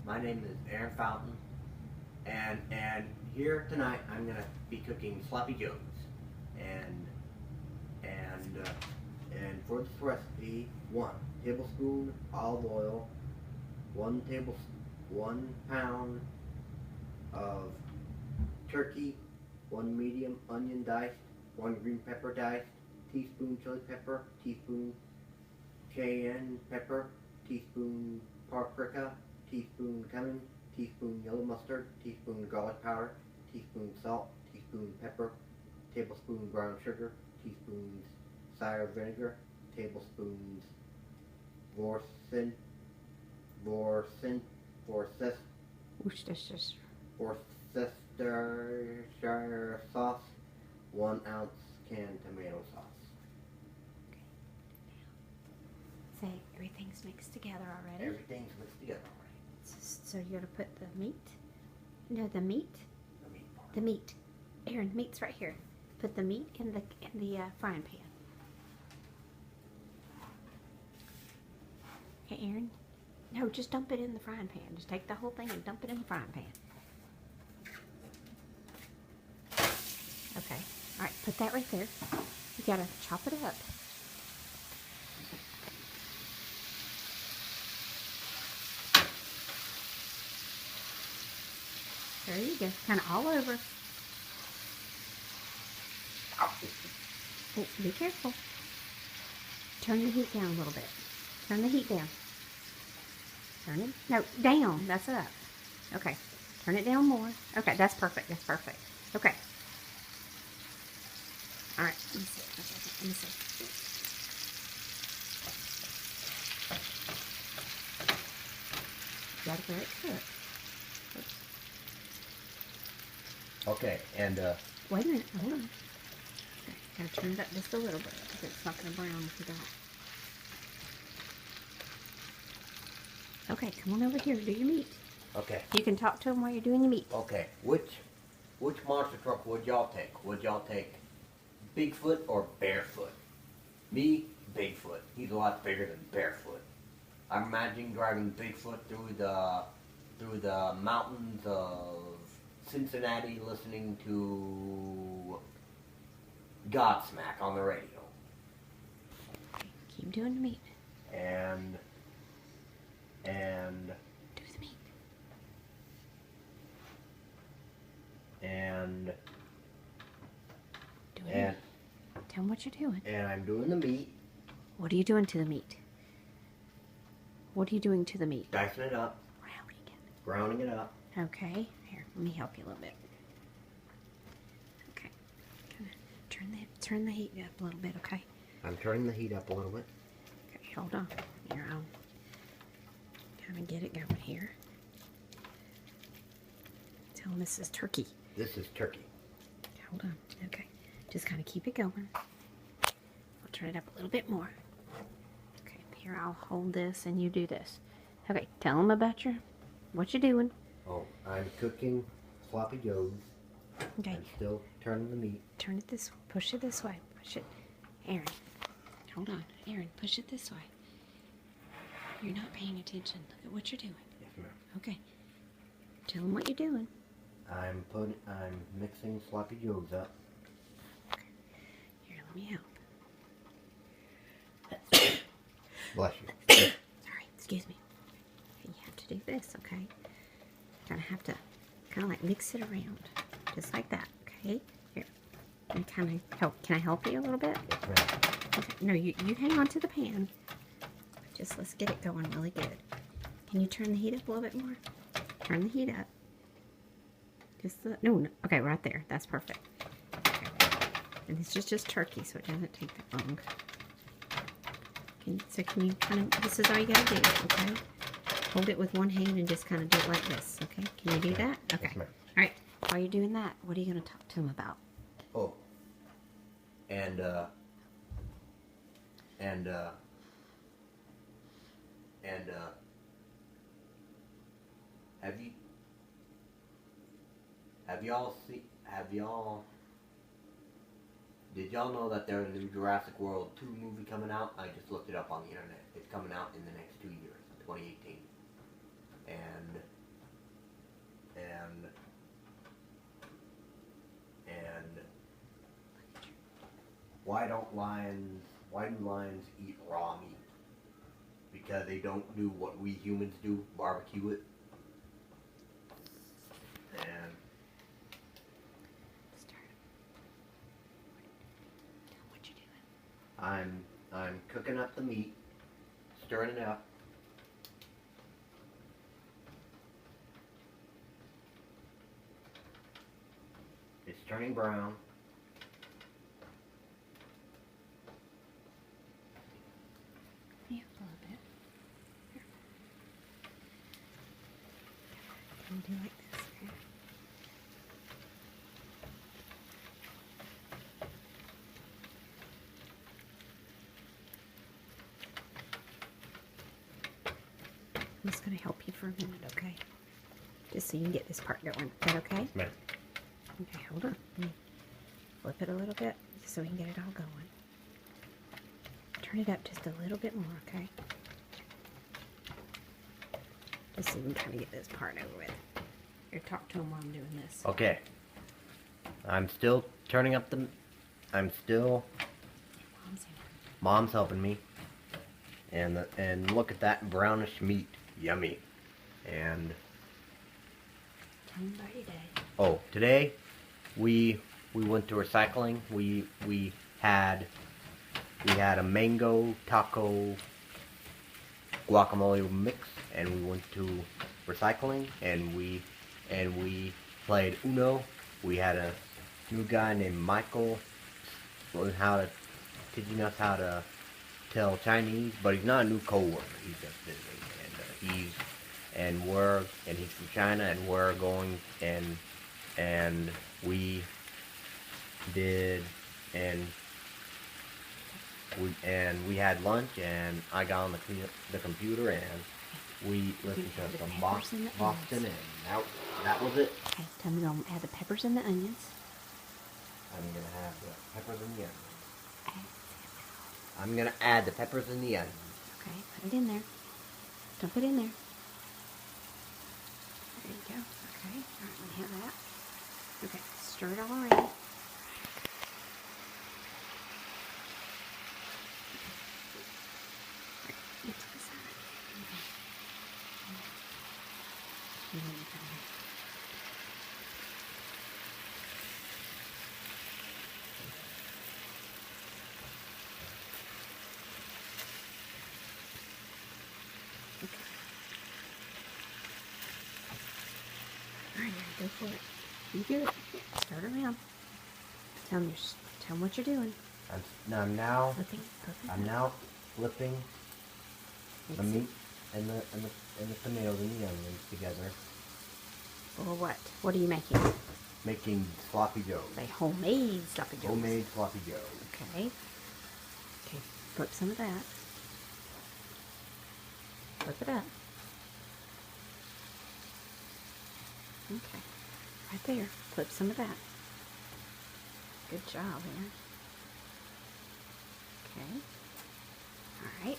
My name is Aaron Fountain, and here tonight I'm gonna be cooking sloppy joes, and and uh, and for this recipe, 1 tablespoon olive oil, 1 pound of turkey, 1 medium onion diced, 1 green pepper diced, teaspoon chili pepper, teaspoon cayenne pepper, teaspoon paprika, teaspoon cumin, teaspoon yellow mustard, teaspoon garlic powder, teaspoon salt, teaspoon pepper, tablespoon brown sugar, teaspoons cider vinegar, tablespoons Vorcin, Vorcin, Vorcester, Worcestershire. Worcestershire sauce, 1 ounce canned tomato sauce. Say everything's mixed together already. Everything's mixed together already. So you're gonna put the meat? No, the meat. The meat part. The meat. Aaron, meat's right here. Put the meat in the frying pan. Okay, Aaron. No, just dump it in the frying pan. Just take the whole thing and dump it in the frying pan. Okay. All right, put that right there. You gotta chop it up. There you go. Kind of all over. Oh, be careful. Turn the heat down a little bit. Turn the heat down. Turn it. No, down. That's up. Okay. Turn it down more. Okay, that's perfect. That's perfect. Okay. All right. Let me see. Let me see. You gotta let it cook. Okay, and Wait a minute. Hold on. Okay, gotta turn it up just a little bit because it's not gonna brown if you don't. Okay, come on over here. Do your meat. okay, You can talk to him while you're doing your meat. okay. Which monster truck would y'all take? Would y'all take Bigfoot or Barefoot? Me, Bigfoot. He's a lot bigger than Barefoot. I'm imagining driving Bigfoot through the mountains of Cincinnati, listening to Godsmack on the radio, Keep doing the meat. and Do the meat. and Do it. and Tell him what you're doing. and I'm doing the meat, What are you doing to the meat? What are you doing to the meat? dicing it up, grounding it up. Okay. Here, let me help you a little bit. Okay. Turn the heat up a little bit, okay? I'm turning the heat up a little bit. Okay, hold on. Here, I'll kind of get it going here. Tell him this is turkey. This is turkey. Hold on. Okay. Just kind of keep it going. I'll turn it up a little bit more. Okay, here I'll hold this and you do this. Okay, tell him about what you're doing. Oh, I'm cooking sloppy joes. Okay, I'm still turning the meat. turn it this way. Push it this way. Push it. Aaron, hold on. Aaron, push it this way. You're not paying attention. Look at what you're doing. Yes, ma'am. Okay. Tell him what you're doing. I'm mixing sloppy joes up. Here, let me help. Bless you. Sorry, excuse me. You have to do this, okay? Kind of have to, like mix it around, just like that, okay? Here, and kind of help. Can I help you a little bit? Yes, ma'am. Okay. No, you hang on to the pan. Just let's get it going really good. Can you turn the heat up a little bit more? Turn the heat up. No, okay, right there. That's perfect. Okay. And this is just turkey, so it doesn't take that long. Can you kind of, this is all you gotta do, okay? Hold it with one hand and just kind of do it like this, okay? Can you do that? Okay. Yes, ma'am. All right. While you're doing that, what are you gonna talk to him about? Oh. And did y'all know that there's a new Jurassic World 2 movie coming out? I just looked it up on the internet. It's coming out in the next 2 years, 2018. And and why do lions eat raw meat? Because they don't do what we humans do, barbecue it. And Start. Tell what you're doing. I'm cooking up the meat, stirring it up. It's turning brown. Yeah, a little bit. Here. Can you do like this? Okay. I'm just going to help you for a minute, okay? Just so you can get this part going. Is that okay? Ma'am. Okay, hold on. Let me flip it a little bit just so we can get it all going. Turn it up just a little bit more, okay? Just so we can kind of get this part over with. Here, talk to him while I'm doing this. Okay. I'm still turning up the. I'm still. Mom's here. Mom's helping me. And look at that brownish meat. Yummy. And Tell him about your day. oh, today we went to recycling. We had a mango taco guacamole mix, and we went to recycling, and we played Uno. We had a new guy named Michael teaching us how to tell Chinese, but he's not a new coworker. He's just visiting, and he's from China, and we're going and we did we had lunch, and I got on the computer, and we listened to some Boston, and that was it. Okay, tell me to add the peppers and the onions. I'm gonna have the peppers and the onions. Okay. I'm gonna add the peppers and the onions. Okay, put it in there. Dump it in there. There you go. Okay, all right, let me have that. Okay, stir it all around. Get to the side. Okay. And then you got it. Okay. Alright, go for it. You do it. Start around. Tell them what you're doing. I'm now Flipping. flipping the Mix it. meat and the tomatoes and the onions together, Or what? What are you making? making sloppy joe. Like homemade sloppy joes. Homemade sloppy joe. Okay. Okay. Flip some of that. Flip it up. Okay. Right there. Flip some of that. Good job, Aaron. Okay. All right.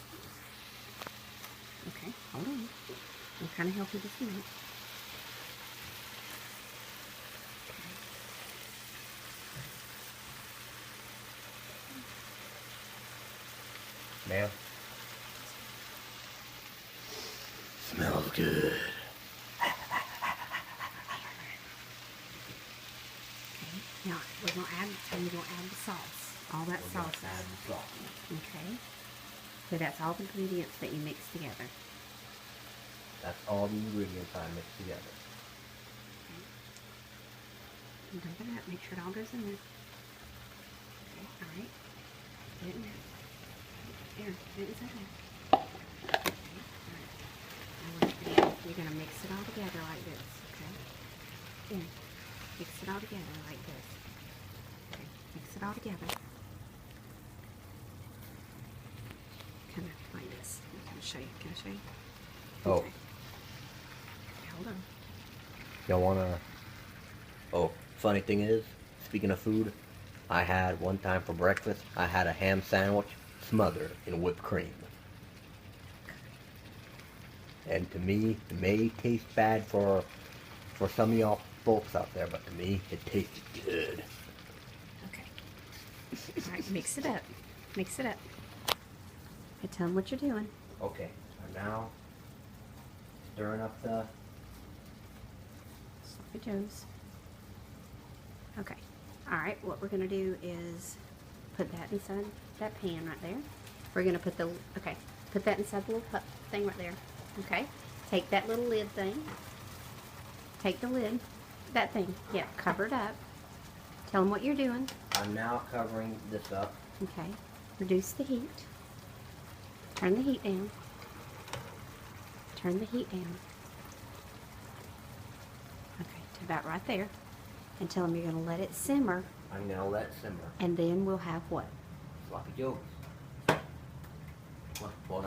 Okay, hold on. I'm trying to help you just a minute. Ma'am. Smells good. Okay. Now we're gonna add the sauce. All that We're sauce. gonna add the sauce. Okay. So that's all the ingredients that you mix together. That's all the ingredients I mix together. And dump it up. Make sure it all goes in there. Okay. All right. Get it in there. There. Get it inside there. Okay. All right. Now you're gonna mix it all together like this. Okay. Then mix it all together like this. Okay. Mix it all together. Kind of like this. I'm gonna show you. Can I show you? Oh. Okay. Okay, hold on. Y'all wanna? Oh, funny thing is, speaking of food, I had one time for breakfast, I had a ham sandwich smothered in whipped cream. And to me, it may taste bad for for some of y'all folks out there, but to me, it tasted good. Okay. All right, mix it up. Mix it up. Okay, tell them what you're doing. Okay, so now stirring up the. Sloppy Joes. Okay. All right, what we're going to do is put that inside that pan right there. We're going to put the, okay, put that inside the little thing right there. Okay. Take that little lid thing. Take the lid. That thing. Yeah, cover it up. Tell them what you're doing. I'm now covering this up. Okay. Reduce the heat. Turn the heat down. Turn the heat down. Okay, to about right there. And tell them you're going to let it simmer. I'm going to let it simmer. And then we'll have what? Sloppy joes. Well,